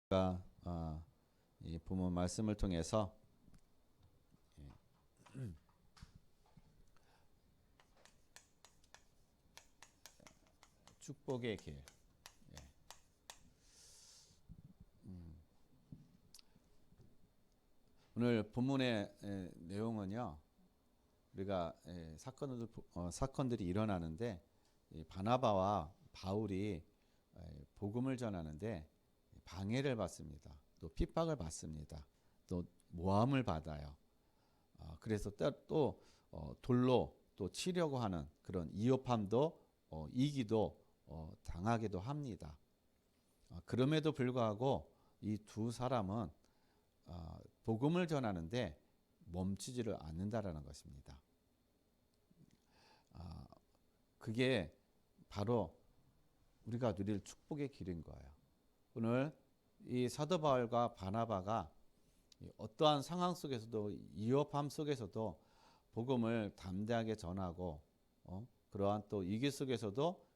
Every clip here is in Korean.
우리가 이 본문 말씀을 통해서 축복의 길. 오늘 본문의 내용은요. 우리가 사건들이 일어나는데 바나바와 바울이 복음을 전하는데 방해를 받습니다. 또 핍박을 받습니다. 또 모함을 받아요. 그래서 또 돌로 또 치려고 하는 그런 이업함도 이기도 당하기도 합니다. 그럼에도 불구하고 이 두 사람은 복음을 전하는데 멈추지를 않는다라는 것입니다. 그게 바로 우리가 누릴 축복의 길인 거예요. 오늘 이 사도 바울과 바나바가 어떠한 상황 속에서도 위협함 속에서도 복음을 담대하게 전하고 그러한 또 위기 속에서도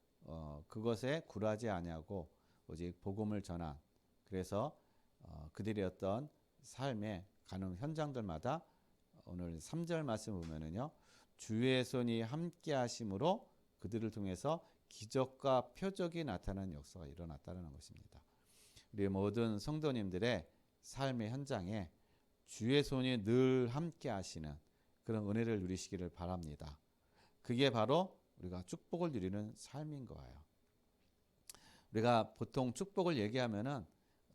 그것에 굴하지 아니하고 오직 복음을 전한, 그래서 그들의 어떤 삶에 가는 현장들마다 오늘 3절 말씀 보면은요, 주의 손이 함께 하심으로 그들을 통해서 기적과 표적이 나타나는 역사가 일어났다는 것입니다. 우리 모든 성도님들의 삶의 현장에 주의 손이 늘 함께 하시는 그런 은혜를 누리시기를 바랍니다. 그게 바로 우리가 축복을 누리는 삶인 거예요. 우리가 보통 축복을 얘기하면은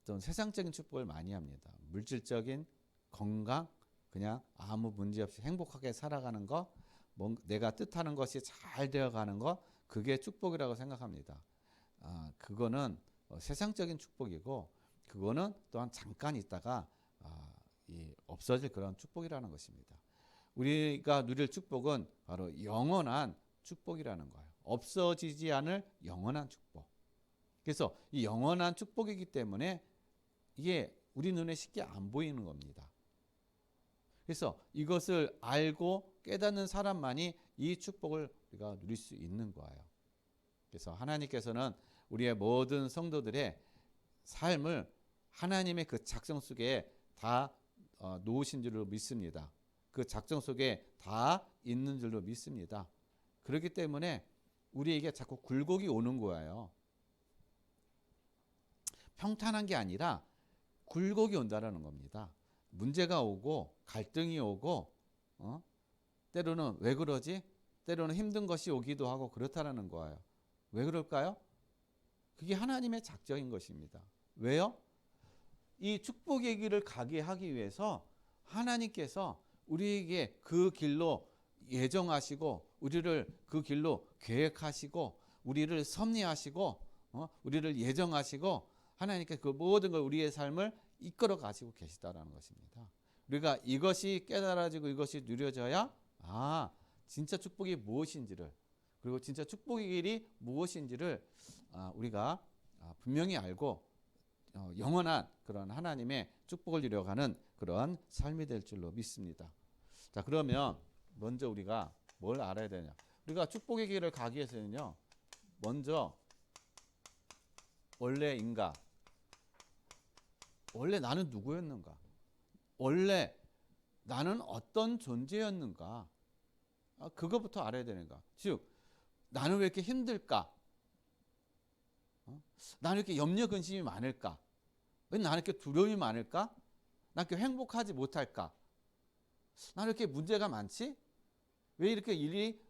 어떤 세상적인 축복을 많이 합니다. 물질적인 건강, 그냥 아무 문제 없이 행복하게 살아가는 것, 내가 뜻하는 것이 잘 되어가는 것, 그게 축복이라고 생각합니다. 그거는 세상적인 축복이고, 그거는 또한 잠깐 있다가 없어질 그런 축복이라는 것입니다. 우리가 누릴 축복은 바로 영원한 축복이라는 거예요. 없어지지 않을 영원한 축복. 그래서 이 영원한 축복이기 때문에 이게 우리 눈에 쉽게 안 보이는 겁니다. 그래서 이것을 알고 깨닫는 사람만이 이 축복을 우리가 누릴 수 있는 거예요. 그래서 하나님께서는 우리의 모든 성도들의 삶을 하나님의 그 작정 속에 다 놓으신 줄로 믿습니다. 그 작정 속에 다 있는 줄로 믿습니다. 그렇기 때문에 우리에게 자꾸 굴곡이 오는 거예요. 평탄한 게 아니라 굴곡이 온다라는 겁니다. 문제가 오고 갈등이 오고 때로는 왜 그러지? 때로는 힘든 것이 오기도 하고 그렇다라는 거예요. 왜 그럴까요? 그게 하나님의 작정인 것입니다. 왜요? 이 축복의 길을 가게 하기 위해서 하나님께서 우리에게 그 길로 예정하시고 우리를 그 길로 계획하시고 우리를 섭리하시고 우리를 예정하시고 하나님께 그 모든 걸 우리의 삶을 이끌어 가시고 계시다라는 것입니다. 우리가 이것이 깨달아지고 이것이 누려져야 진짜 축복이 무엇인지를, 그리고 진짜 축복의 길이 무엇인지를 우리가 분명히 알고 영원한 그런 하나님의 축복을 누려가는 그런 삶이 될 줄로 믿습니다. 자, 그러면 먼저 우리가 뭘 알아야 되냐? 우리가 축복의 길을 가기 위해서는요, 먼저 원래인가? 원래 나는 누구였는가? 원래 나는 어떤 존재였는가? 그것부터 알아야 되는 거야. 즉, 나는 왜 이렇게 힘들까? 나는 이렇게 염려 근심이 많을까? 왜 나는 이렇게 두려움이 많을까? 나는 이렇게 행복하지 못할까? 나는 이렇게 문제가 많지? 왜 이렇게 일이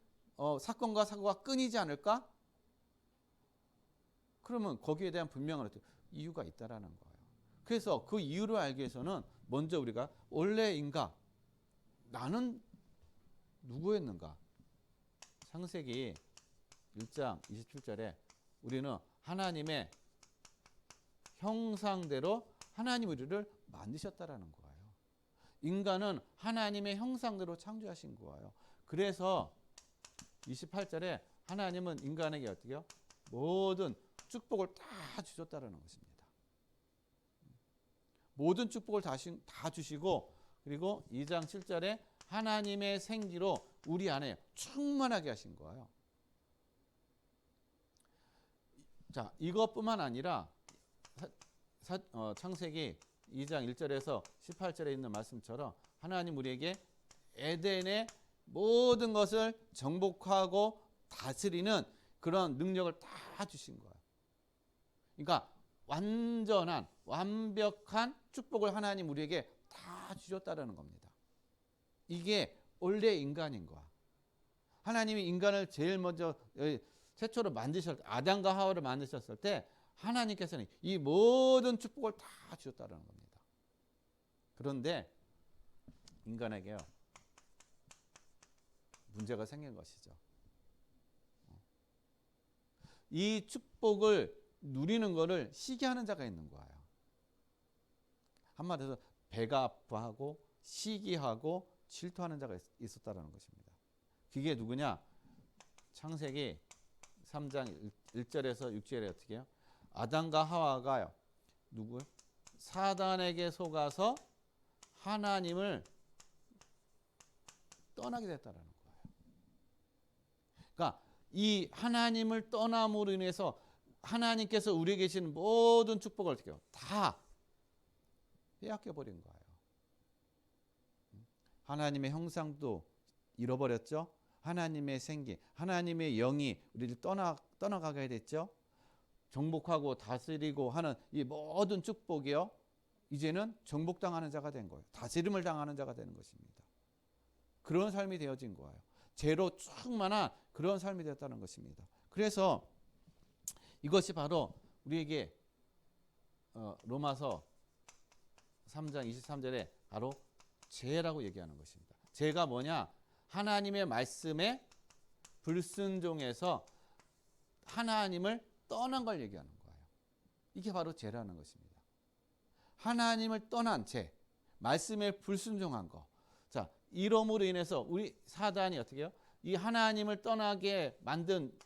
사건과 사고가 끊이지 않을까? 그러면 거기에 대한 분명한 이유가 있다라는 거예요. 그래서 그 이유를 알기 위해서는 먼저 우리가 원래인가? 나는 누구였는가? 창세기 1장 27절에 우리는 하나님의 형상대로 하나님 우리를 만드셨다라는 거예요. 인간은 하나님의 형상대로 창조하신 거예요. 그래서 28절에 하나님은 인간에게 어떻게요? 모든 축복을 다 주셨다라는 것입니다. 모든 축복을 다 주시고, 그리고 2장 7절에 하나님의 생기로 우리 안에 충만하게 하신 거예요. 자, 이것뿐만 아니라 창세기 2장 1절에서 18절에 있는 말씀처럼 하나님 우리에게 에덴의 모든 것을 정복하고 다스리는 그런 능력을 다 주신 거예요. 그러니까 완전한 완벽한 축복을 하나님 우리에게 다 주셨다라는 겁니다. 이게 원래 인간인 거야. 하나님이 인간을 제일 먼저 최초로 만드셨을 때, 아담과 하와를 만드셨을 때 하나님께서는 이 모든 축복을 다 주셨다는 겁니다. 그런데 인간에게요, 문제가 생긴 것이죠. 이 축복을 누리는 것을 시기하는 자가 있는 거예요. 한마디로 배가 아파하고 시기하고 질투하는 자가 있었다는 것입니다. 그게 누구냐? 창세기 3장 1절에서 6절에 어떻게 해요? 아담과 하와가요, 누구? 사단에게 속아서 하나님을 떠나게 됐다는 거예요. 그러니까 이 하나님을 떠남으로 인해서 하나님께서 우리에게 계시는 모든 축복을 어떻게 해요? 다 빼앗겨 버린 거예요. 하나님의 형상도 잃어버렸죠. 하나님의 생기, 하나님의 영이 우리를 떠나가게 됐죠. 정복하고 다스리고 하는 이 모든 축복이요, 이제는 정복당하는 자가 된 거예요. 다스림을 당하는 자가 되는 것입니다. 그런 삶이 되어진 거예요. 죄로 충만한 그런 삶이 되었다는 것입니다. 그래서 이것이 바로 우리에게 로마서 3장 23절에 바로 죄라고 얘기하는 것입니다. 죄가 뭐냐? 하나님의 말씀에 불순종해서 하나님을 떠난 걸 얘기하는 거예요. 이게 바로 죄라는 것입니다. 하나님을 떠난 죄, 말씀에 불순종한 거. 자, 이러므로 인해서 우리 사단이 어떻게 해요? 이 하나님을 떠나게 만든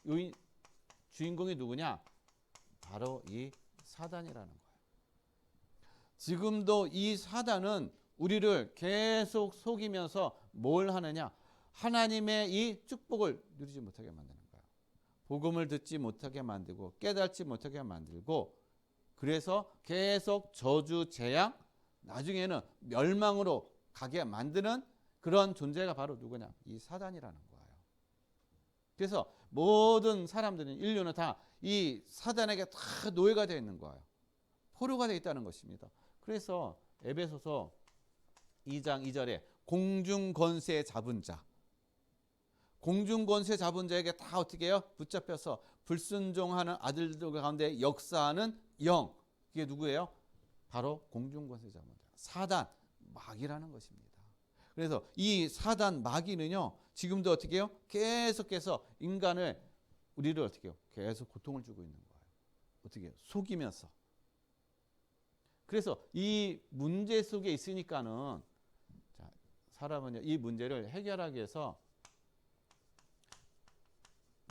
주인공이 누구냐? 바로 이 사단이라는 거예요. 지금도 이 사단은 우리를 계속 속이면서 뭘 하느냐? 하나님의 이 축복을 누리지 못하게 만드는 거예요. 복음을 듣지 못하게 만들고 깨닫지 못하게 만들고, 그래서 계속 저주, 재앙, 나중에는 멸망으로 가게 만드는 그런 존재가 바로 누구냐? 이 사단이라는 거예요. 그래서 모든 사람들은, 인류는 다 이 사단에게 다 노예가 되어 있는 거예요. 포로가 되어 있다는 것입니다. 그래서 에베소서 2장 2절에 공중권세 잡은 자, 공중권세 잡은 자에게 다 어떻게 해요? 붙잡혀서 불순종하는 아들들 가운데 역사하는 영, 그게 누구예요? 바로 공중권세 잡은 자, 사단, 마귀라는 것입니다. 그래서 이 사단, 마귀는요, 지금도 어떻게 해요? 계속해서 인간을, 우리를 어떻게 해요? 계속 고통을 주고 있는 거예요. 어떻게 해요? 속이면서. 그래서 이 문제 속에 있으니까는, 자, 사람은 이 문제를 해결하기 위해서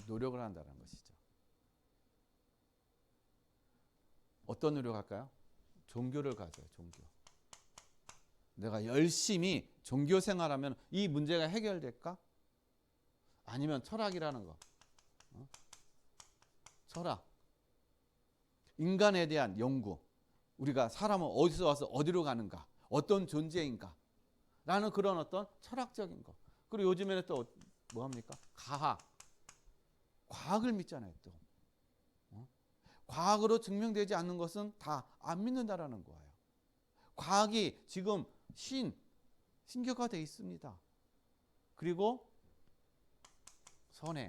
노력을 한다는 것이죠. 어떤 노력할까요? 종교를 가져요. 종교. 내가 열심히 종교 생활하면 이 문제가 해결될까? 아니면 철학이라는 거. 철학. 인간에 대한 연구. 우리가 사람은 어디서 와서 어디로 가는가? 어떤 존재인가? 라는 그런 어떤 철학적인 거. 그리고 요즘에는 또 뭐 합니까? 과학을 믿잖아요, 또. 과학으로 증명되지 않는 것은 다 안 믿는다라는 거예요. 과학이 지금 신격화되어 있습니다. 그리고 선해,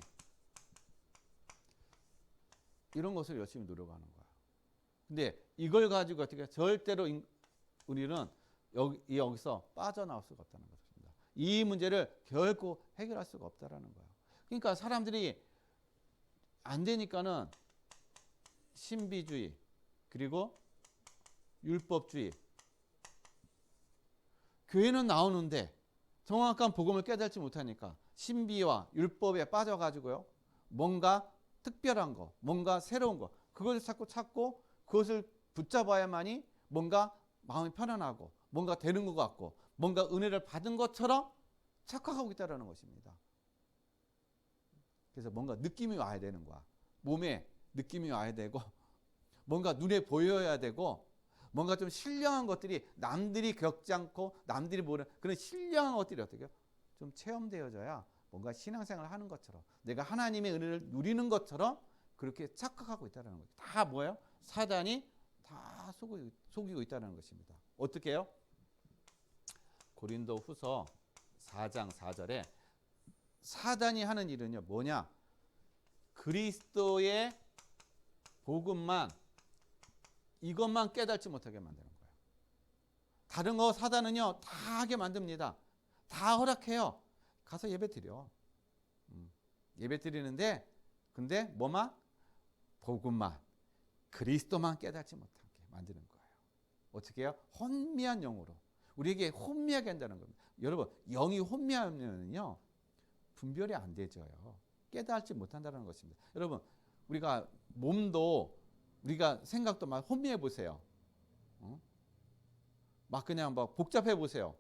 이런 것을 열심히 노력하는 거예요. 근데 이걸 가지고 어떻게, 절대로 우리는 여기서 빠져나올 수가 없다는 것입니다. 이 문제를 결코 해결할 수가 없다라는 거예요. 그러니까 사람들이 안 되니까는 신비주의, 그리고 율법주의, 교회는 나오는데 정확한 복음을 깨닫지 못하니까 신비와 율법에 빠져가지고요, 뭔가 특별한 거, 뭔가 새로운 거, 그것을 자꾸 찾고 그것을 붙잡아야만이 뭔가 마음이 편안하고 뭔가 되는 것 같고 뭔가 은혜를 받은 것처럼 착각하고 있다는 것입니다. 그래서 뭔가 느낌이 와야 되는 거야. 몸에 느낌이 와야 되고, 뭔가 눈에 보여야 되고, 뭔가 좀 신령한 것들이 남들이 겪지 않고 남들이 모르는 그런 신령한 것들이 어떻게 좀 체험되어져야 뭔가 신앙생활을 하는 것처럼 내가 하나님의 은혜를 누리는 것처럼 그렇게 착각하고 있다는 거죠. 다 뭐예요? 사단이 다 속이고 있다는 것입니다. 어떻게 해요? 고린도 후서 4장 4절에 사단이 하는 일은요 뭐냐? 그리스도의 복음만 이것만 깨닫지 못하게 만드는 거예요. 다른 거 사단은요 다 하게 만듭니다. 다 허락해요. 가서 예배 드려. 예배 드리는데 근데 뭐만? 복음만 그리스도만 깨닫지 못하게 만드는 거예요. 어떻게 해요? 혼미한 영으로 우리에게 혼미하게 한다는 겁니다. 여러분 영이 혼미하면요 분별이 안 되져요. 깨닫지 못한다는 것입니다. 여러분 우리가 몸도 우리가 생각도 막 혼미해 보세요. 막 그냥 막 복잡해 보세요.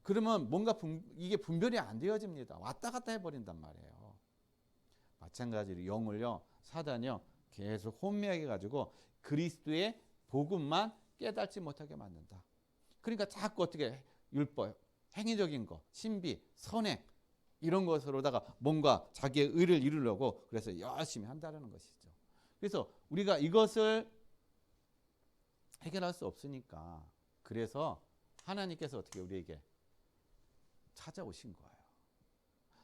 그러면 뭔가 이게 분별이 안 되어집니다. 왔다 갔다 해버린단 말이에요. 마찬가지로 영을요 사단이요 계속 혼미하게 가지고 그리스도의 복음만 깨닫지 못하게 만든다. 그러니까 자꾸 어떻게 율법, 행위적인 거, 신비, 선행 이런 것으로다가 뭔가 자기의 의를 이루려고 그래서 열심히 한다는 것이죠. 그래서 우리가 이것을 해결할 수 없으니까 그래서 하나님께서 어떻게 우리에게 찾아오신 거예요.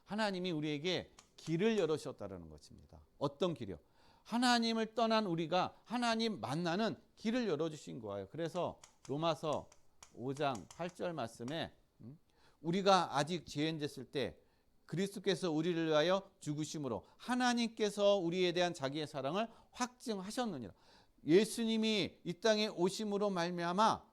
하나님이 우리에게 길을 열어주셨다는 것입니다. 어떤 길이요? 하나님을 떠난 우리가 하나님 만나는 길을 열어주신 거예요. 그래서 로마서 5장 8절 말씀에 우리가 아직 죄인 됐을 때 그리스도께서 우리를 위하여 죽으심으로 하나님께서 우리에 대한 자기의 사랑을 확증하셨느니라. 예수님이 이 땅에 오심으로 말미암아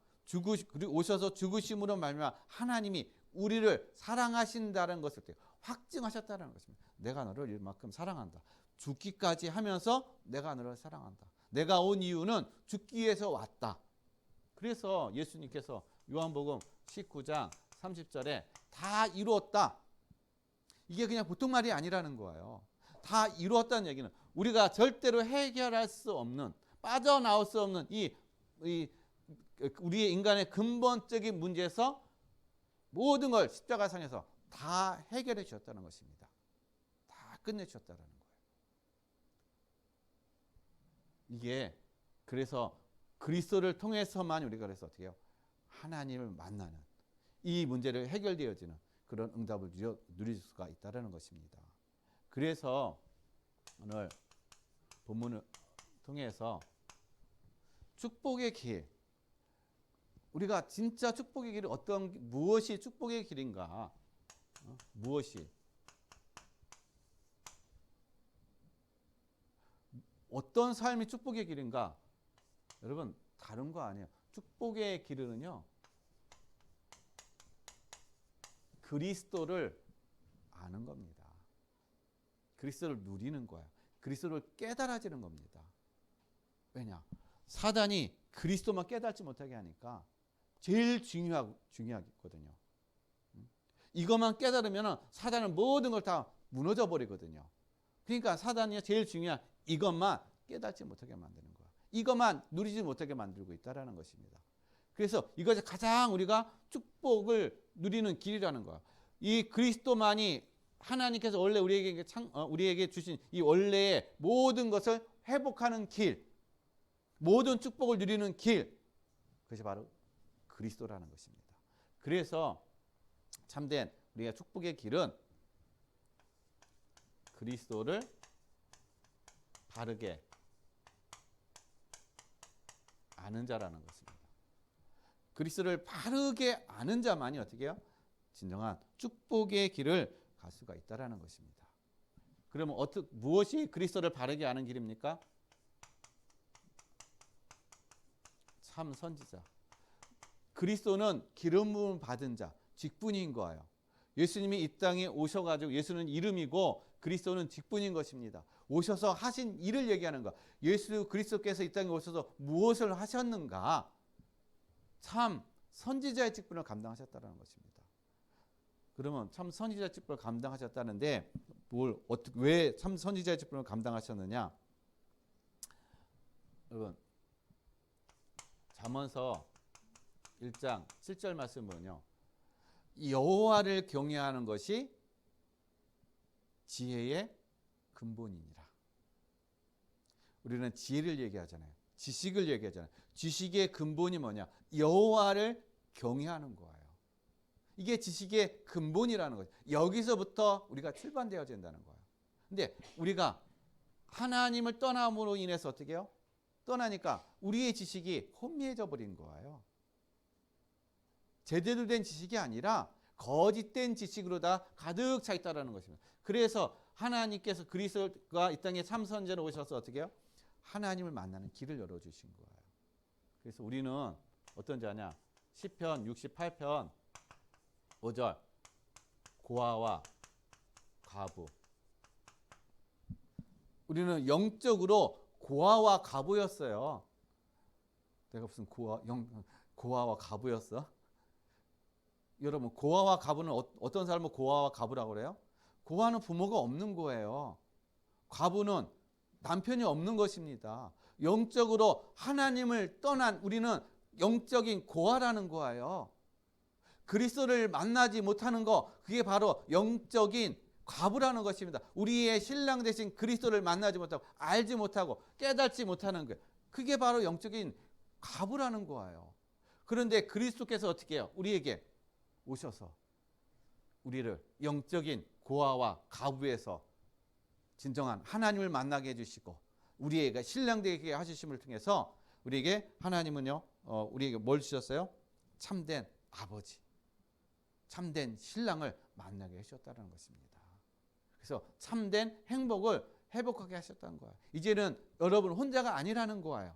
오셔서 죽으심으로 말미암아 하나님이 우리를 사랑하신다는 것을 확증하셨다는 것입니다. 내가 너를 이만큼 사랑한다. 죽기까지 하면서 내가 너를 사랑한다. 내가 온 이유는 죽기 위해서 왔다. 그래서 예수님께서 요한복음 19장 30절에 다 이루었다. 이게 그냥 보통 말이 아니라는 거예요. 다 이루었다는 얘기는 우리가 절대로 해결할 수 없는 빠져나올 수 없는 이 우리의 인간의 근본적인 문제에서 모든 걸 십자가상에서 다 해결해 주셨다는 것입니다. 다 끝내 주셨다는 거예요. 이게 그래서 그리스도를 통해서만 우리가 그래서 어떻게 해요? 하나님을 만나는 이 문제를 해결되어지는 그런 응답을 누릴 수가 있다는 것입니다. 그래서 오늘 본문을 통해서 축복의 길, 우리가 진짜 축복의 길이 무엇이 축복의 길인가? 무엇이? 어떤 삶이 축복의 길인가? 여러분 다른 거 아니에요. 축복의 길은요 그리스도를 아는 겁니다. 그리스도를 누리는 거야. 그리스도를 깨달아지는 겁니다. 왜냐? 사단이 그리스도만 깨닫지 못하게 하니까 제일 중요하거든요. 이것만 깨달으면 사단은 모든 걸 다 무너져 버리거든요. 그러니까 사단이 제일 중요한 이것만 깨닫지 못하게 만드는 거야. 이것만 누리지 못하게 만들고 있다는 것입니다. 그래서 이것이 가장 우리가 축복을 누리는 길이라는 거야. 이 그리스도만이 하나님께서 원래 우리에게 주신 이 원래의 모든 것을 회복하는 길, 모든 축복을 누리는 길, 그것이 바로 그리스도라는 것입니다. 그래서 참된 우리가 축복의 길은 그리스도를 바르게 아는 자라는 것입니다. 그리스도를 바르게 아는 자만이 어떻게 해요? 진정한 축복의 길을 갈 수가 있다라는 것입니다. 그러면 무엇이 그리스도를 바르게 아는 길입니까? 참 선지자. 그리스도는 기름 부음 받은 자, 직분인 거예요. 예수님이 이 땅에 오셔가지고 예수는 이름이고 그리스도는 직분인 것입니다. 오셔서 하신 일을 얘기하는 거. 예수 그리스도께서 이 땅에 오셔서 무엇을 하셨는가? 참 선지자의 직분을 감당하셨다는 것입니다. 그러면 참 선지자의 직분을 감당하셨다는데 왜 참 선지자의 직분을 감당하셨느냐? 여러분 잠언서 1장 7절 말씀은요. 여호와를 경외하는 것이 지혜의 근본이니라. 우리는 지혜를 얘기하잖아요. 지식을 얘기하잖아요. 지식의 근본이 뭐냐? 여호와를 경외하는 거예요. 이게 지식의 근본이라는 거죠. 여기서부터 우리가 출발되어야 된다는 거예요. 근데 우리가 하나님을 떠남으로 인해서 어떻게 해요? 떠나니까 우리의 지식이 혼미해져 버린 거예요. 제대로 된 지식이 아니라 거짓된 지식으로 다 가득 차 있다는 것입니다. 그래서 하나님께서 그리스도가 이 땅에 참선제로 오셔서 어떻게 해요? 하나님을 만나는 길을 열어주신 거예요. 그래서 우리는 어떤 자냐? 시편 68편 5절 고아와 과부. 우리는 영적으로 고아와 과부였어요. 내가 무슨 고아와 과부였어? 여러분, 고아와 과부는 어떤 사람은 고아와 과부라고 그래요? 고아는 부모가 없는 거예요. 과부는 남편이 없는 것입니다. 영적으로 하나님을 떠난 우리는 영적인 고아라는 거예요. 그리스도를 만나지 못하는 거, 그게 바로 영적인 과부라는 것입니다. 우리의 신랑 되신 그리스도를 만나지 못하고 알지 못하고 깨닫지 못하는 거, 그게 바로 영적인 과부라는 거예요. 그런데 그리스도께서 어떻게 해요? 우리에게 오셔서 우리를 영적인 고아와 과부에서 진정한 하나님을 만나게 해주시고 우리에게 신랑 되게 하시심을 통해서 우리에게 하나님은요, 우리에게 뭘 주셨어요? 참된 아버지, 참된 신랑을 만나게 하셨다는 것입니다. 그래서 참된 행복을 회복하게 하셨다는 거예요. 이제는 여러분 혼자가 아니라는 거예요.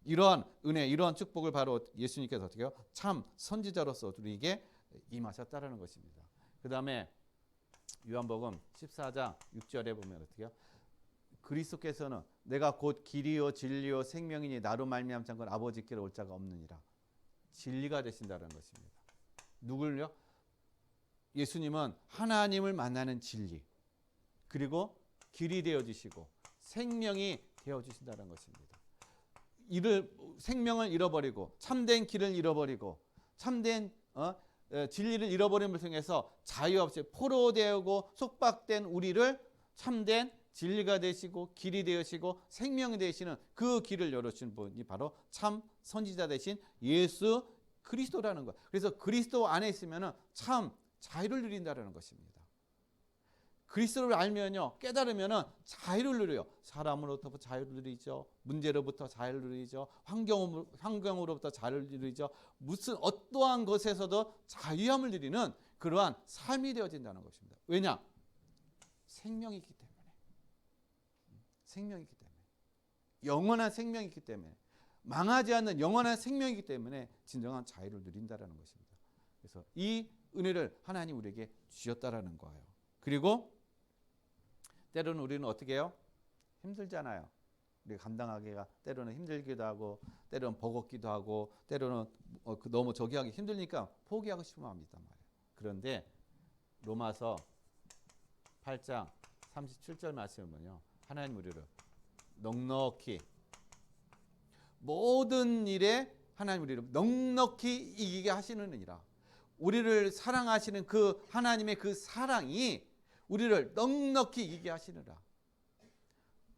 이러한 은혜, 이러한 축복을 바로 예수님께서 어떻게 해요? 참 선지자로서 우리에게 임하셨다는 것입니다. 그 다음에 요한복음 14장 6절에 보면 어떻게 해요? 그리스도께서는 내가 곧 길이요 진리요 생명이니 나로 말미암지 않고는 아버지께로 올 자가 없느니라. 진리가 되신다는 것입니다. 누굴요? 예수님은 하나님을 만나는 진리, 그리고 길이 되어주시고 생명이 되어주신다는 것입니다. 생명을 잃어버리고 참된 길을 잃어버리고 참된 진리를 잃어버림을 통해서 자유 없이 포로되고 속박된 우리를 참된 진리가 되시고 길이 되시고 생명이 되시는 그 길을 열어주신 분이 바로 참 선지자 되신 예수 그리스도라는 거예요. 그래서 그리스도 안에 있으면 참 자유를 누린다는 것입니다. 그리스도를 알면요, 깨달으면은 자유를 누려요. 사람으로부터 자유를 누리죠. 문제로부터 자유를 누리죠. 환경으로부터 자유를 누리죠. 무슨 어떠한 것에서도 자유함을 누리는 그러한 삶이 되어진다는 것입니다. 왜냐? 생명이기 때문에. 생명이기 때문에. 영원한 생명이기 때문에. 망하지 않는 영원한 생명이기 때문에 진정한 자유를 누린다는 것입니다. 그래서 이 은혜를 하나님 우리에게 주셨다라는 거예요. 그리고 때로는 우리는 어떻게 해요? 힘들잖아요. 우리가 감당하기가 때로는 힘들기도 하고 때로는 버겁기도 하고 때로는 너무 저기 하기 힘들니까 포기하고 싶은 마음이 있단 말이에요. 그런데 로마서 8장 37절 말씀은요, 하나님 우리를 넉넉히 모든 일에 하나님 우리를 넉넉히 이기게 하시느니라. 우리를 사랑하시는 그 하나님의 그 사랑이 우리를 넉넉히 이기게 하시느라.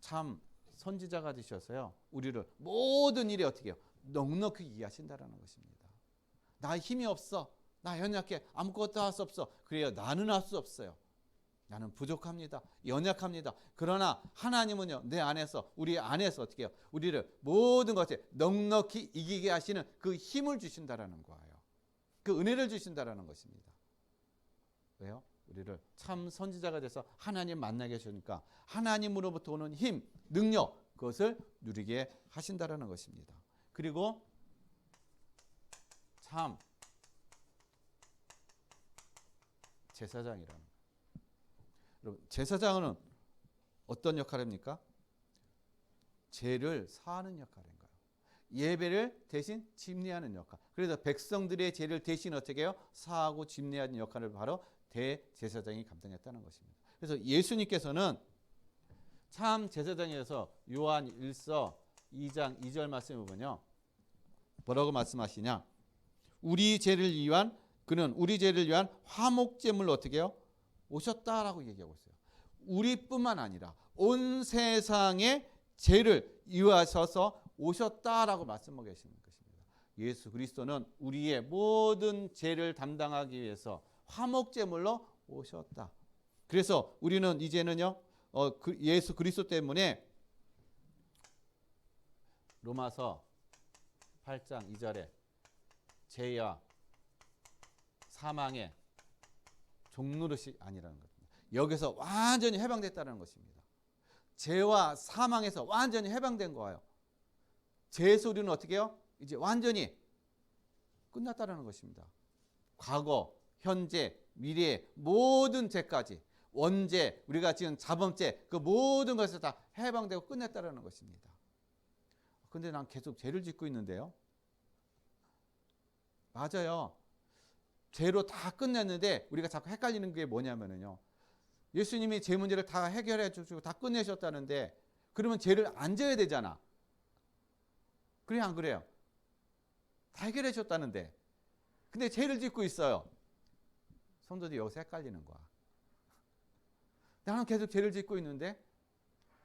참 선지자가 되셔서요, 우리를 모든 일에 어떻게 해요? 넉넉히 이기게 하신다는 것입니다. 나 힘이 없어, 나 연약해, 아무것도 할 수 없어. 그래요, 나는 할 수 없어요. 나는 부족합니다. 연약합니다. 그러나 하나님은요, 내 안에서, 우리 안에서 어떻게 해요? 우리를 모든 것에 넉넉히 이기게 하시는 그 힘을 주신다라는 거예요. 그 은혜를 주신다라는 것입니다. 왜요? 우리를 참 선지자가 돼서 하나님 만나게 하시니까 하나님으로부터 오는 힘, 능력, 그것을 누리게 하신다라는 것입니다. 그리고 참 제사장이라는 거예요. 여러분, 제사장은 어떤 역할입니까? 죄를 사하는 역할인 거예요. 예배를 대신 집례하는 역할. 그래서 백성들의 죄를 대신 어떻게 해요? 사하고 집례하는 역할을 바로 대제사장이 감당했다는 것입니다. 그래서 예수님께서는 참 제사장에서 요한 1서 2장 2절 말씀을 보면요. 뭐라고 말씀하시냐? 우리 죄를 위한 그는 우리 죄를 위한 화목제물로 어떻게 해요? 오셨다라고 얘기하고 있어요. 우리뿐만 아니라 온 세상의 죄를 위하셔서 오셨다라고 말씀하고 계시는 것입니다. 예수 그리스도는 우리의 모든 죄를 담당하기 위해서 화목제물로 오셨다. 그래서 우리는 이제는요, 예수 그리스도 때문에 로마서 8장 2절에 죄와 사망의 종노릇이 아니라는 것입니다. 여기서 완전히 해방됐다는 것입니다. 죄와 사망에서 완전히 해방된 거예요. 죄에서 우리는 어떻게 해요? 이제 완전히 끝났다는 것입니다. 과거, 현재, 미래 모든 죄까지 원죄, 우리가 지금 자범죄 그 모든 것을 다 해방되고 끝냈다는 것입니다. 근데 난 계속 죄를 짓고 있는데요. 맞아요. 죄로 다 끝냈는데 우리가 자꾸 헷갈리는 게 뭐냐면요. 예수님이 죄 문제를 다 해결해 주시고 다 끝내셨다는데 그러면 죄를 안 져야 되잖아. 그래 안 그래요? 다 해결해 주셨다는데 근데 죄를 짓고 있어요. 성도들이 여기서 헷갈리는 거야. 나는 계속 죄를 짓고 있는데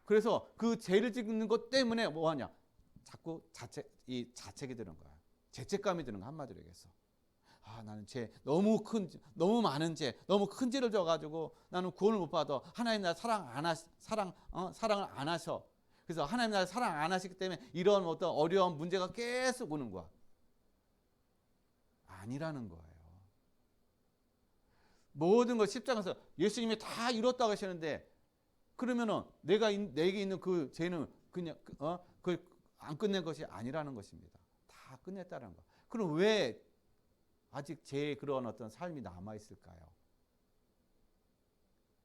그래서 그 죄를 짓는 것 때문에 뭐하냐? 자꾸 자책이 드는 거야. 죄책감이 드는 거 한마디로 얘기해서. 나는 너무 많은 죄, 너무 큰 죄를 져가지고 나는 구원을 못 받아. 하나님 나 사랑을 안 하셔. 그래서 하나님 나를 사랑 안 하시기 때문에 이런 어떤 어려운 문제가 계속 오는 거야. 아니라는 거예요. 모든 걸 십자가에서 예수님이 다 이뤘다고 하시는데 그러면은 내게 있는 그 죄는 그냥 안 끝낸 것이 아니라는 것입니다. 다 끝냈다는 거. 그럼 왜 아직 제 그런 어떤 삶이 남아 있을까요?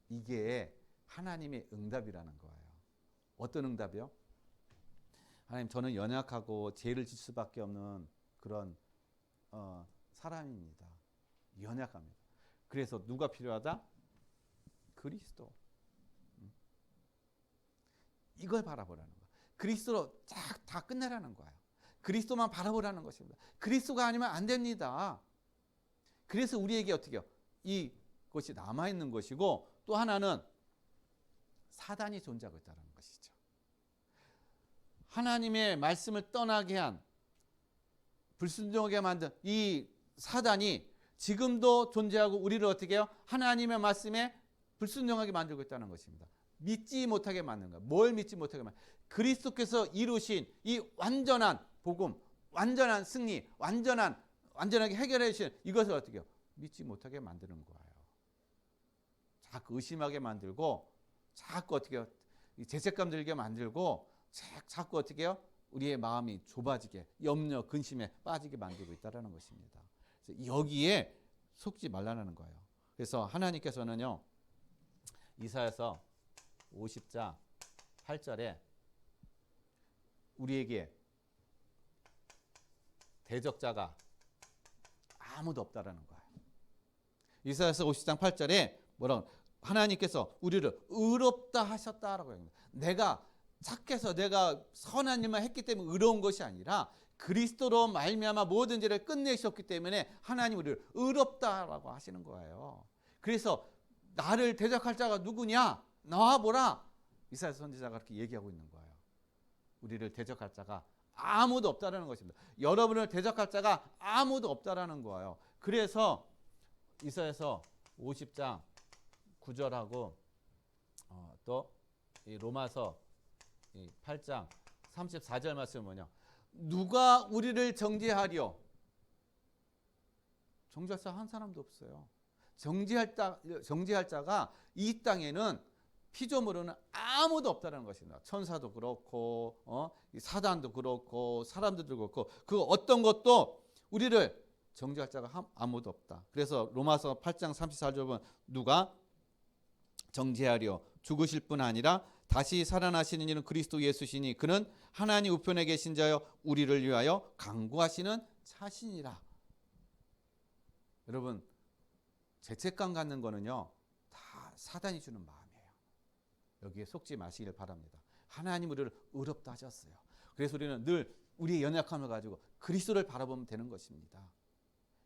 이게 하나님의 응답이라는 거예요. 어떤 응답이요? 하나님 저는 연약하고 죄를 질 수밖에 없는 그런 사람입니다. 연약합니다. 그래서 누가 필요하다? 그리스도. 이걸 바라보라는 거예요. 그리스도로 다 끝내라는 거예요. 그리스도만 바라보라는 것입니다. 그리스도가 아니면 안 됩니다. 그래서 우리에게 어떻게 해요? 이것이 남아있는 것이고 또 하나는 사단이 존재하고 있다는 것이죠. 하나님의 말씀을 떠나게 한 불순종하게 만든 이 사단이 지금도 존재하고 우리를 어떻게 해요? 하나님의 말씀에 불순종하게 만들고 있다는 것입니다. 믿지 못하게 만드는 거예요. 뭘 믿지 못하게 만드는 거예요? 그리스도께서 이루신 이 완전한 복음, 완전한 승리, 완전하게 해결해 주신 이것을 어떻게 해요? 믿지 못하게 만드는 거예요. 자꾸 의심하게 만들고 자꾸 어떻게 해요? 죄책감 들게 만들고 자꾸 어떻게 해요? 우리의 마음이 좁아지게 염려, 근심에 빠지게 만들고 있다는 것입니다. 그래서 여기에 속지 말라는 거예요. 그래서 하나님께서는요. 이사야서 50장 8절에 우리에게 대적자가 아무도 없다라는 거예요. 이사야서 50장 8절에 뭐라고 하나님께서 우리를 의롭다 하셨다라고 합니다. 내가 착해서 내가 선한 일만 했기 때문에 의로운 것이 아니라 그리스도로 말미암아 모든 죄를 끝내셨기 때문에 하나님 우리를 의롭다라고 하시는 거예요. 그래서 나를 대적할 자가 누구냐? 나와보라. 이사야 선지자가 그렇게 얘기하고 있는 거예요. 우리를 대적할 자가 아무도 없다라는 것입니다. 여러분을 대적할 자가 아무도 없다라는 거예요. 그래서 이사야서 50장 9절하고 또 이 로마서 8장 34절 말씀은 뭐냐? 누가 우리를 정죄하리요? 정죄할 자 한 사람도 없어요. 정죄할 자가 이 땅에는 피조물로는 아무도 없다는 것입니다. 천사도 그렇고 사단도 그렇고 사람들도 그렇고 그 어떤 것도 우리를 정죄할 자가 아무도 없다. 그래서 로마서 8장 34절 보면 누가 정죄하려 죽으실 뿐 아니라 다시 살아나시는 이는 그리스도 예수시니 그는 하나님 우편에 계신 자여 우리를 위하여 간구하시는 자신이라. 여러분 죄책감 갖는 거는요 다 사단이 주는 마음이에요. 여기에 속지 마시길 바랍니다. 하나님 우리를 의롭다 하셨어요. 그래서 우리는 늘 우리의 연약함을 가지고 그리스도를 바라보면 되는 것입니다.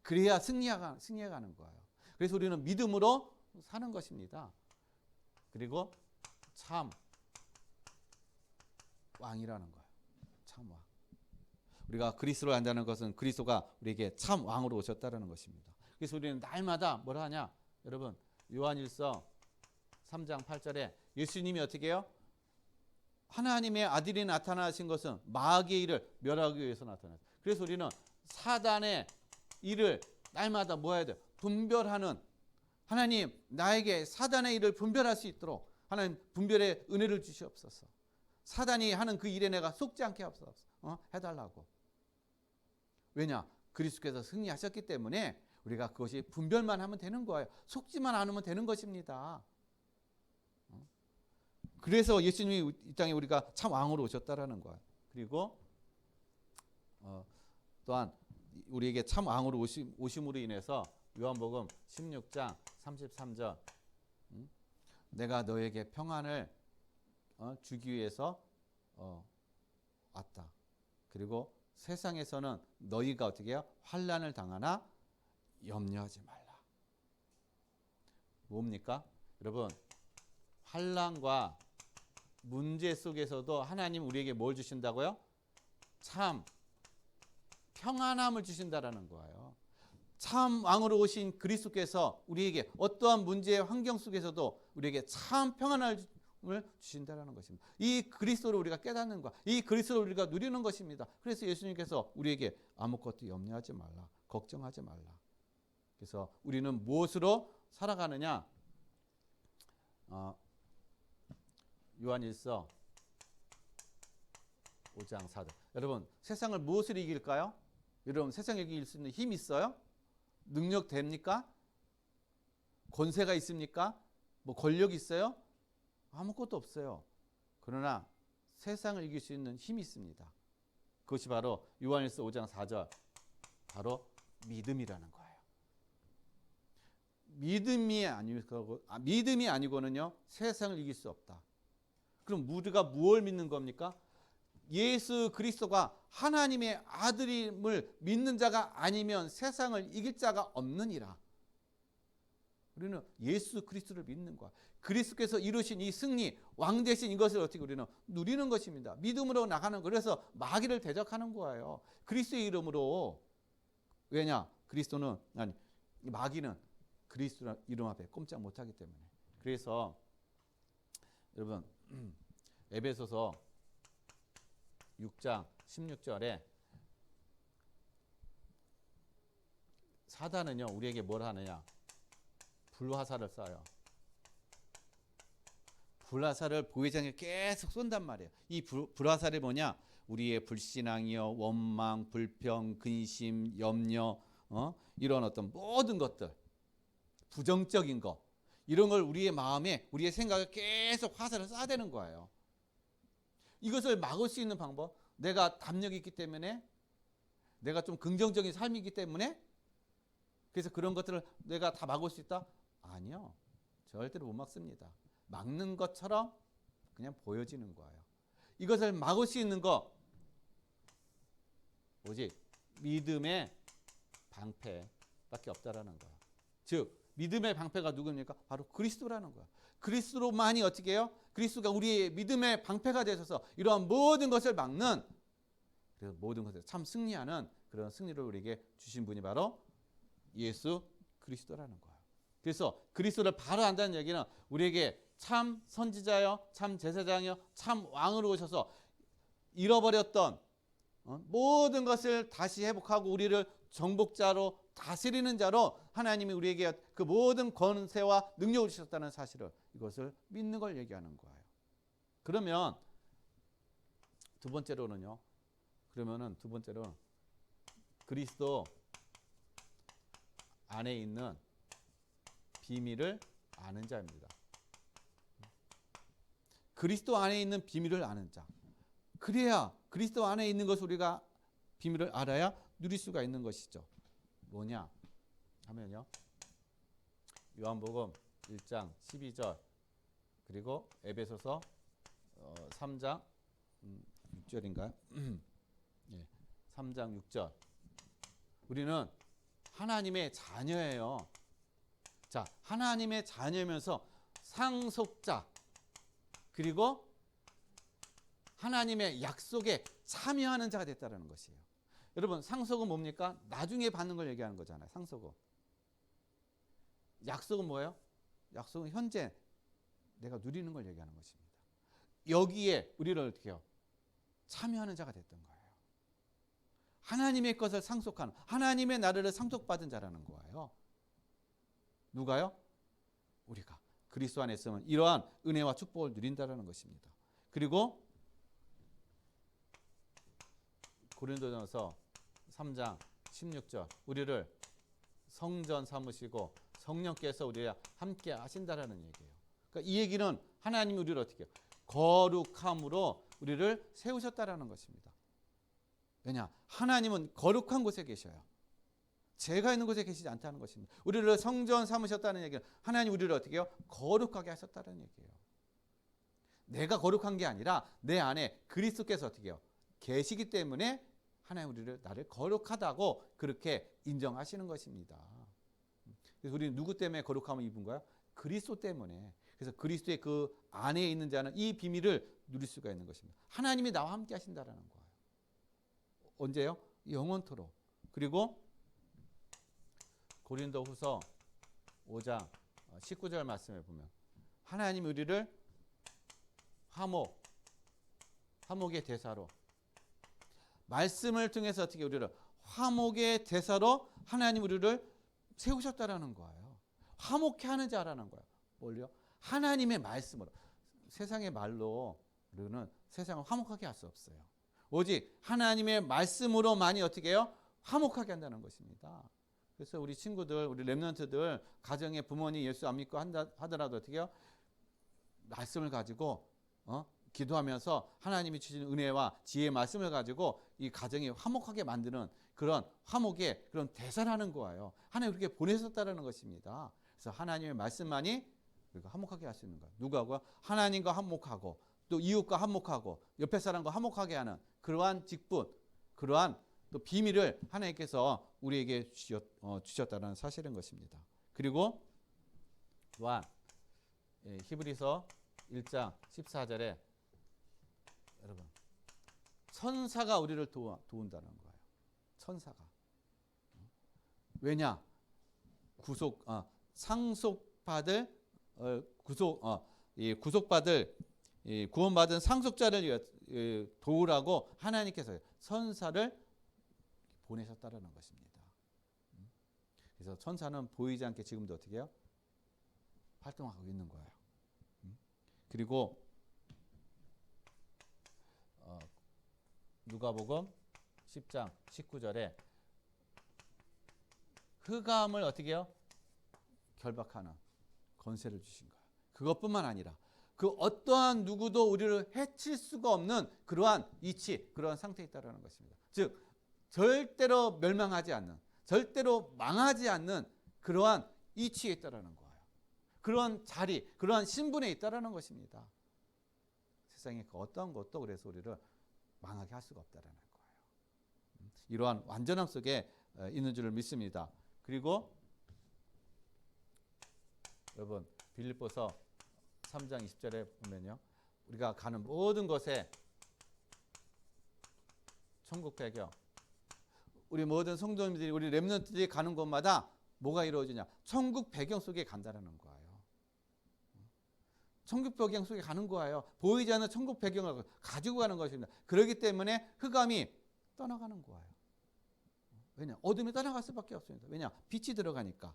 그래야 승리해가는 거예요. 그래서 우리는 믿음으로 사는 것입니다. 그리고 참 왕이라는 거예요. 참 왕. 우리가 그리스도를 안다는 것은 그리스도가 우리에게 참 왕으로 오셨다는 것입니다. 그래서 우리는 날마다 뭐라 하냐? 여러분, 요한일서 3장 8절에 예수님이 어떻게 해요? 하나님의 아들이 나타나신 것은 마귀의 일을 멸하기 위해서 나타났어요. 그래서 우리는 사단의 일을 날마다 뭐 해야 돼요? 분별하는, 하나님 나에게 사단의 일을 분별할 수 있도록 하나님 분별의 은혜를 주시옵소서. 사단이 하는 그 일에 내가 속지 않게 해달라고. 왜냐? 그리스도께서 승리하셨기 때문에 우리가 그것이 분별만 하면 되는 거예요. 속지만 않으면 되는 것입니다. 그래서 예수님이 이 땅에 우리가 참 왕으로 오셨다라는 거예요. 그리고 또한 우리에게 참 왕으로 오심으로 인해서 요한복음 16장 33절 내가 너에게 평안을 주기 위해서 왔다. 그리고 세상에서는 너희가 어떻게 해요? 환난을 당하나 염려하지 말라. 뭡니까? 여러분, 환난과 문제 속에서도 하나님 우리에게 뭘 주신다고요? 참 평안함을 주신다라는 거예요. 참 왕으로 오신 그리스도께서 우리에게 어떠한 문제의 환경 속에서도 우리에게 참 평안함을 주신다라는 것입니다. 이 그리스도를 우리가 깨닫는 것, 이 그리스도를 우리가 누리는 것입니다. 그래서 예수님께서 우리에게 아무것도 염려하지 말라, 걱정하지 말라. 그래서 우리는 무엇으로 살아가느냐? 요한일서 5장 4절. 여러분, 세상을 무엇으로 이길까요? 여러분, 세상을 이길 수 있는 힘 있어요? 능력 됩니까? 권세가 있습니까? 뭐 권력 있어요? 아무것도 없어요. 그러나 세상을 이길 수 있는 힘이 있습니다. 그것이 바로 요한일서 5장 4절, 바로 믿음이라는 거예요. 믿음이 아니고는요 세상을 이길 수 없다. 그럼 우리가 무엇을 믿는 겁니까? 예수 그리스도가 하나님의 아들임을 믿는 자가 아니면 세상을 이길 자가 없느니라. 우리는 예수 그리스도를 믿는 거야. 그리스도께서 이루신 이 승리, 왕 대신 이것을 어떻게 우리는 누리는 것입니다. 믿음으로 나가는 거. 그래서 마귀를 대적하는 거예요. 그리스도의 이름으로. 왜냐? 마귀는 그리스도 이름 앞에 꼼짝 못하기 때문에. 그래서 여러분 에베소서 6장 16절에 사단은요 우리에게 뭘 하느냐? 불화살을 쏴요. 불화살을 보혜장에 계속 쏜단 말이에요. 이 불화살이 뭐냐? 우리의 불신앙이요, 원망, 불평, 근심, 염려, 이런 어떤 모든 것들, 부정적인 것, 이런 걸 우리의 마음에, 우리의 생각에 계속 화살을 쏴대는 거예요. 이것을 막을 수 있는 방법, 내가 담력이 있기 때문에, 내가 좀 긍정적인 삶이기 때문에, 그래서 그런 것들을 내가 다 막을 수 있다? 아니요. 절대로 못 막습니다. 막는 것처럼 그냥 보여지는 거예요. 이것을 막을 수 있는 거 오직 믿음의 방패밖에 없다라는 거예요. 즉 믿음의 방패가 누굽니까? 바로 그리스도라는 거예요. 그리스도만이 어떻게 해요? 그리스도가 우리의 믿음의 방패가 되셔서 이러한 모든 것을 막는, 그래서 모든 것을 참 승리하는 그런 승리를 우리에게 주신 분이 바로 예수 그리스도라는 거예요. 그래서 그리스도를 바로 안다는 얘기는 우리에게 참 선지자여, 참 제사장이여, 참 왕으로 오셔서 잃어버렸던 모든 것을 다시 회복하고 우리를 정복자로 다스리는 자로 하나님이 우리에게 그 모든 권세와 능력을 주셨다는 사실을, 이것을 믿는 걸 얘기하는 거예요. 그러면 두 번째로는 그리스도 안에 있는 비밀을 아는 자입니다. 그리스도 안에 있는 비밀을 아는 자. 그래야 그리스도 안에 있는 것을 우리가 비밀을 알아야 누릴 수가 있는 것이죠. 뭐냐 하면요, 요한복음 1장 12절 그리고 에베소서 3장 6절인가요? 예, 3장 6절. 우리는 하나님의 자녀예요. 자, 하나님의 자녀면서 상속자, 그리고 하나님의 약속에 참여하는 자가 됐다는 것이에요. 여러분, 상속은 뭡니까? 나중에 받는 걸 얘기하는 거잖아요. 상속은. 약속은 뭐예요? 약속은 현재 내가 누리는 걸 얘기하는 것입니다. 여기에 우리를 어떻게 해요? 참여하는 자가 됐던 거예요. 하나님의 것을 상속하는, 하나님의 나라를 상속받은 자라는 거예요. 누가요? 우리가 그리스도 안에 있으면 이러한 은혜와 축복을 누린다는 것입니다. 그리고 고린도전서 3장 16절, 우리를 성전 삼으시고 성령께서 우리와 함께 하신다라는 얘기예요. 그러니까 이 얘기는 하나님이 우리를 어떻게 해요? 거룩함으로 우리를 세우셨다라는 것입니다. 왜냐? 하나님은 거룩한 곳에 계셔요. 죄가 있는 곳에 계시지 않다는 것입니다. 우리를 성전 삼으셨다는 얘기는 하나님 우리를 어떻게 해요? 거룩하게 하셨다는 얘기예요. 내가 거룩한 게 아니라 내 안에 그리스도께서 어떻게 해요? 계시기 때문에 하나님 우리를, 나를 거룩하다고 그렇게 인정하시는 것입니다. 그래서 우리는 누구 때문에 거룩함을 입은 거야? 그리스도 때문에. 그래서 그리스도의 그 안에 있는 자는 이 비밀을 누릴 수가 있는 것입니다. 하나님이 나와 함께 하신다라는 거예요. 언제요? 영원토록. 그리고 고린도후서 5장 19절 말씀에 보면 하나님이 우리를 화목의 대사로, 말씀을 통해서 어떻게 우리를 화목의 대사로 하나님 우리를 세우셨다라는 거예요. 화목해 하는 자라는 거예요. 뭘요? 하나님의 말씀으로. 세상의 말로 우리는 세상을 화목하게 할 수 없어요. 오직 하나님의 말씀으로만이 어떻게 해요? 화목하게 한다는 것입니다. 그래서 우리 친구들, 우리 렘넌트들, 가정의 부모님 예수 안 믿고 하더라도 어떻게 해요? 말씀을 가지고 기도하면서 하나님이 주시는 은혜와 지혜의 말씀을 가지고 이 가정이 화목하게 만드는 그런 화목의 그런 대사라는 거예요. 하나님 그렇게 보내셨다라는 것입니다. 그래서 하나님의 말씀만이 우리가 화목하게 할 수 있는 거예요. 누구하고요? 하나님과 화목하고 또 이웃과 화목하고 옆에 사람과 화목하게 하는 그러한 직분, 그러한 또 비밀을 하나님께서 우리에게 주셨다는 사실인 것입니다. 그리고 또한 히브리서 1장 14절에 여러분 천사가 우리를 도운다는 거예요. 천사가. 왜냐? 구속받을 구원받은 상속자를 도우라고 하나님께서 천사를 보내셨다라는 것입니다. 그래서 천사는 보이지 않게 지금도 어떻게 해요? 활동하고 있는 거예요. 그리고 누가복음 10장 19절에 흑암을 어떻게 해요? 결박하는 권세를 주신 거예요. 그것뿐만 아니라 그 어떠한 누구도 우리를 해칠 수가 없는 그러한 이치, 그러한 상태에 있다는 것입니다. 즉 절대로 멸망하지 않는, 절대로 망하지 않는 그러한 이치에 있다는 거예요. 그러한 자리, 그러한 신분에 있다는 것입니다. 세상에 그 어떠한 것도 그래서 우리를 망하게 할 수가 없다는 거예요. 이러한 완전함 속에 있는 줄을 믿습니다. 그리고 여러분 빌립보서 3장 20절에 보면요, 우리가 가는 모든 것에 천국 배경, 우리 모든 성도님들이, 우리 렘넌트들이 가는 곳마다 뭐가 이루어지냐? 천국 배경 속에 간다라는 거예요. 천국 배경 속에 가는 거예요. 보이지 않는 천국 배경을 가지고 가는 것입니다. 그렇기 때문에 흑암이 떠나가는 거예요. 왜냐? 어둠이 떠나갈 수밖에 없습니다. 왜냐? 빛이 들어가니까.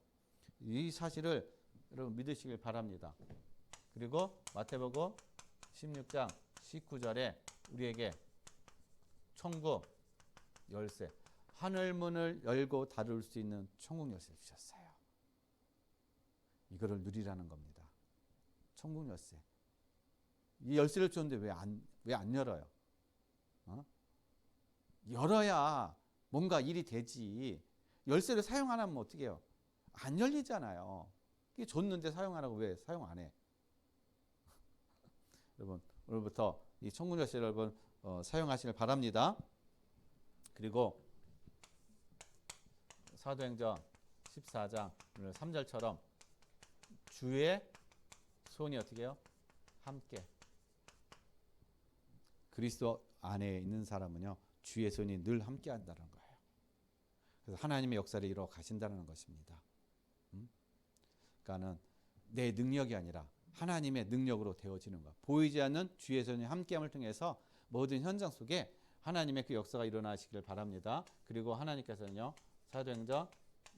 이 사실을 여러분 믿으시길 바랍니다. 그리고 마태복음 16장 19절에 우리에게 천국 열쇠, 하늘문을 열고 닫을 수 있는 천국 열쇠를 주셨어요. 이거를 누리라는 겁니다. 천국 열쇠. 이 열쇠를 줬는데 왜 안 열어요? 열어야 뭔가 일이 되지. 열쇠를 사용 안 하면 어떻게 해요? 안 열리잖아요. 이게 줬는데 사용 안 하고 왜 사용 안 해? 여러분 오늘부터 이 청군절실 여러분 사용하시길 바랍니다. 그리고 사도행전 14장 오늘 3절처럼 주의 손이 어떻게 해요? 함께. 그리스도 안에 있는 사람은요, 주의 손이 늘 함께 한다는 거예요. 그래서 하나님의 역사를 이루어 가신다는 것입니다. 그러니까는 내 능력이 아니라 하나님의 능력으로 되어지는 것. 보이지 않는 주의 손이 함께함을 통해서 모든 현장 속에 하나님의 그 역사가 일어나시길 바랍니다. 그리고 하나님께서는요, 사도행전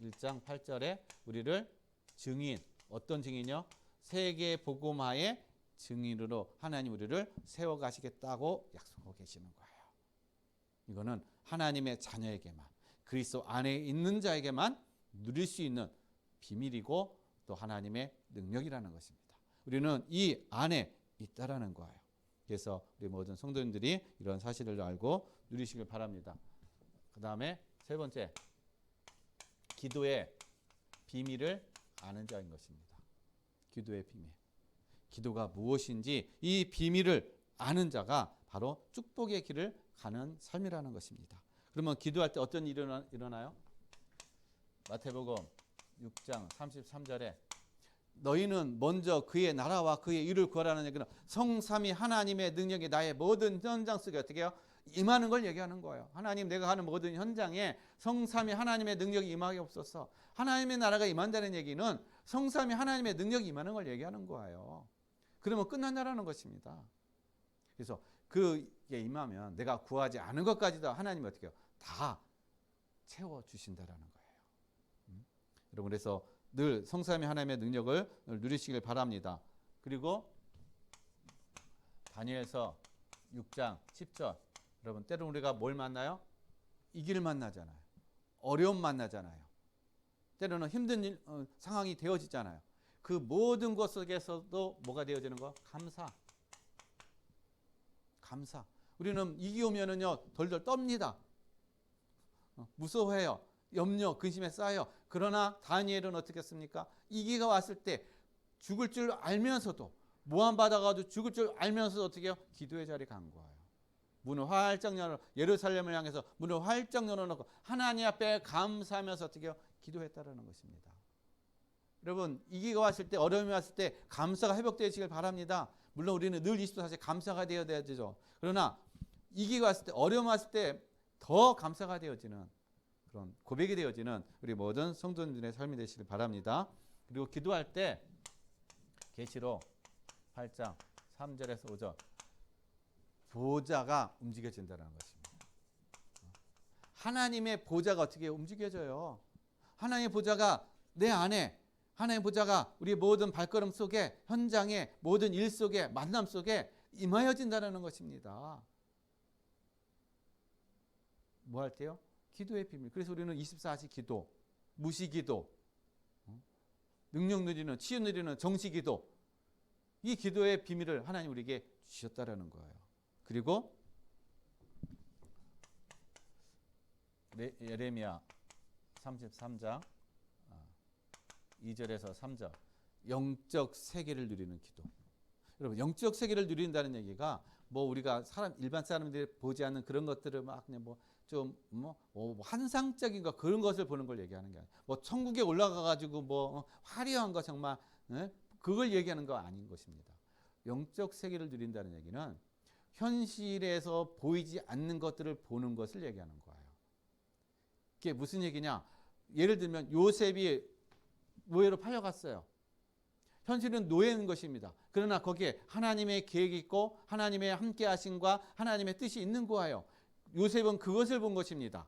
1장 8절에 우리를 증인, 어떤 증인이요? 세계 복음화의 증인으로 하나님 우리를 세워가시겠다고 약속하고 계시는 거예요. 이거는 하나님의 자녀에게만, 그리스도 안에 있는 자에게만 누릴 수 있는 비밀이고 또 하나님의 능력이라는 것입니다. 우리는 이 안에 있다라는 거예요. 그래서 우리 모든 성도님들이 이런 사실을 알고 누리시길 바랍니다. 그 다음에 세 번째, 기도의 비밀을 아는 자인 것입니다. 기도의 비밀. 기도가 무엇인지 이 비밀을 아는 자가 바로 축복의 길을 가는 삶이라는 것입니다. 그러면 기도할 때 어떤 일이 일어나요? 마태복음 6장 33절에 너희는 먼저 그의 나라와 그의 일을 구하라는 얘기는 성삼위 하나님의 능력이 나의 모든 현장 속에 어떻게 해요? 임하는 걸 얘기하는 거예요. 하나님, 내가 가는 모든 현장에 성삼위 하나님의 능력이 임하게 없어서 하나님의 나라가 임한다는 얘기는 성삼위 하나님의 능력이 임하는 걸 얘기하는 거예요. 그러면 끝난다라는 것입니다. 그래서 그게 임하면 내가 구하지 않은 것까지도 하나님이 어떻게 해요? 다 채워주신다라는 거예요. 여러분, 그래서 늘 성삼위 하나님의 능력을 누리시길 바랍니다. 그리고 다니엘서 6장 10절, 여러분 때로 우리가 뭘 만나요? 이기를 만나잖아요. 어려움 만나잖아요. 때로는 힘든 상황이 되어지잖아요. 그 모든 것 속에서도 뭐가 되어지는 거? 감사. 우리는 이기 오면은요 덜덜 떱니다. 무서워해요. 염려, 근심에 쌓여. 그러나 다니엘은 어떻게 했습니까? 이기가 왔을 때 죽을 줄 알면서도, 모함받아가지고 죽을 줄 알면서도 어떻게 해요? 기도의 자리에 간 거예요. 문을 활짝 열어, 예루살렘을 향해서 문을 활짝 열어놓고 하나님 앞에 감사하면서 어떻게 해요? 기도했다라는 것입니다. 여러분, 이기가 왔을 때, 어려움이 왔을 때 감사가 회복되시길 바랍니다. 물론 우리는 늘 24시간 감사가 되어야 되죠. 그러나 이기가 왔을 때, 어려움이 왔을 때 더 감사가 되어지는 그런 고백이 되어지는 우리 모든 성도님들의 삶이 되시길 바랍니다. 그리고 기도할 때 계시록 8장 3절에서 5절 보좌가 움직여진다는 것입니다. 하나님의 보좌가 어떻게 움직여져요? 하나님의 보좌가 내 안에, 하나님의 보좌가 우리 모든 발걸음 속에, 현장에, 모든 일 속에, 만남 속에 임하여진다는 것입니다. 뭐 할 때요? 기도의 비밀. 그래서 우리는 24시 기도, 무시기도, 능력 누리는, 치유 누리는 정시기도, 이 기도의 비밀을 하나님 우리에게 주셨다라는 거예요. 그리고 예레미야 33장 2절에서 3절, 영적 세계를 누리는 기도. 여러분, 영적 세계를 누린다는 얘기가 뭐 우리가 일반 사람들이 보지 않는 그런 것들을 막 그냥 환상적인 거, 그런 것을 보는 걸 얘기하는 게 아니에요. 뭐 천국에 올라가 가지고 화려한 거 정말, 그걸 얘기하는 거 아닌 것입니다. 영적 세계를 누린다는 얘기는 현실에서 보이지 않는 것들을 보는 것을 얘기하는 거예요. 그게 무슨 얘기냐? 예를 들면 요셉이 노예로 팔려갔어요. 현실은 노예인 것입니다. 그러나 거기에 하나님의 계획이 있고 하나님의 함께 하심과 하나님의 뜻이 있는 거예요. 요셉은 그것을 본 것입니다.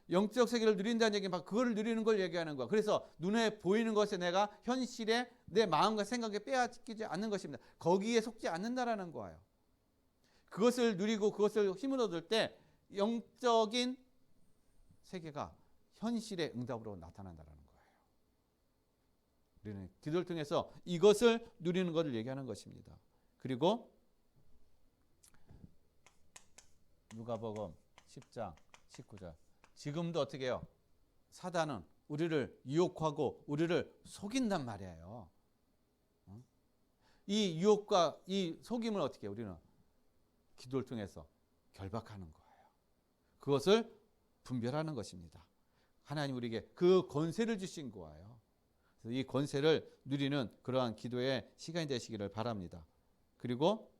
영적 세계를 누린다는 얘기는 그걸 누리는 걸 얘기하는 거야. 그래서 눈에 보이는 것에 내가 현실에 내 마음과 생각에 빼앗기지 않는 것입니다. 거기에 속지 않는다라는 거예요. 그것을 누리고 그것을 힘을 얻을 때 영적인 세계가 현실의 응답으로 나타난다는 거예요. 우리는 기도를 통해서 이것을 누리는 것을 얘기하는 것입니다. 그리고 누가복음 10장 19절, 지금도 어떻게 해요? 사단은 우리를 유혹하고 우리를 속인단 말이에요. 이 유혹과 이 속임을 어떻게 우리는 기도를 통해서 결박하는 거예요. 그것을 분별하는 것입니다. 하나님 우리에게 그 권세를 주신 거예요. 그래서 이 권세를 누리는 그러한 기도의 시간이 되시기를 바랍니다. 그리고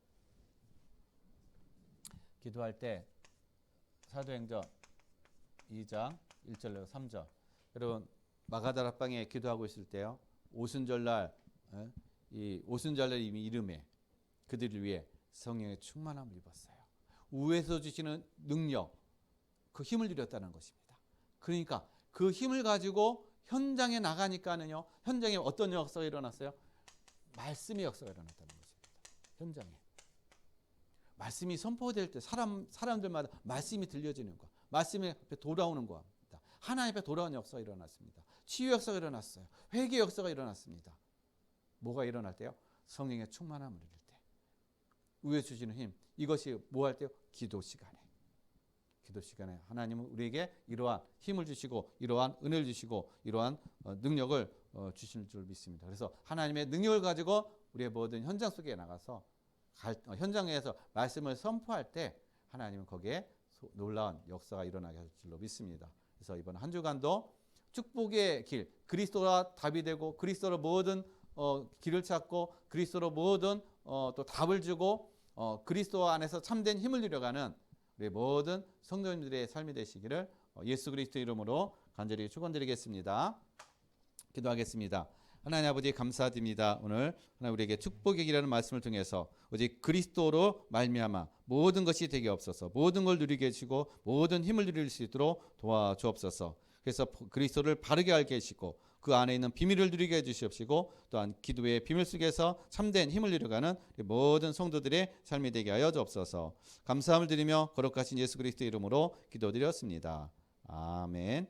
기도할 때 사도행전 2장 1절로 3절 여러분 마가다락방에 기도하고 있을 때요. 오순절날 이 오순절날 이미 이름에 그들을 위해 성령의 충만함을 입었어요. 우에서 주시는 능력 그 힘을 누렸다는 것입니다. 그러니까 그 힘을 가지고 현장에 나가니까는요. 현장에 어떤 역사가 일어났어요? 말씀의 역사가 일어났다는 것입니다. 현장에. 말씀이 선포될 때 사람들마다 말씀이 들려지는 것. 말씀이 앞에 돌아오는 겁니다. 하나님 앞에 돌아오는 역사가 일어났습니다. 치유 역사가 일어났어요. 회개 역사가 일어났습니다. 뭐가 일어날 때요? 성령의 충만함을 누릴 때. 우에 주시는 힘. 이것이 뭐 할 때요? 기도 시간에. 기도 시간에 하나님은 우리에게 이러한 힘을 주시고 이러한 은혜를 주시고 이러한 능력을 주실 줄 믿습니다. 그래서 하나님의 능력을 가지고 우리의 모든 현장 속에 나가서 현장에서 말씀을 선포할 때 하나님은 거기에 놀라운 역사가 일어나게 할 줄로 믿습니다. 그래서 이번 한 주간도 축복의 길, 그리스도가 답이 되고 그리스도로 모든 길을 찾고 그리스도로 모든 또 답을 주고 그리스도 안에서 참된 힘을 누려가는 우리 모든 성도님들의 삶이 되시기를 예수 그리스도 이름으로 간절히 축원드리겠습니다. 기도하겠습니다. 하나님 아버지 감사드립니다. 오늘 하나님 우리에게 축복의 길이라는 말씀을 통해서 오직 그리스도로 말미암아 모든 것이 되게 없어서 모든 걸 누리게 해주시고 모든 힘을 누릴 수 있도록 도와주옵소서. 그래서 그리스도를 바르게 알게 해주시고 그 안에 있는 비밀을 누리게 해주시옵시고 또한 기도의 비밀 속에서 참된 힘을 누려가는 모든 성도들의 삶이 되게 하여 주옵소서. 감사함을 드리며 거룩하신 예수 그리스도 이름으로 기도드렸습니다. 아멘.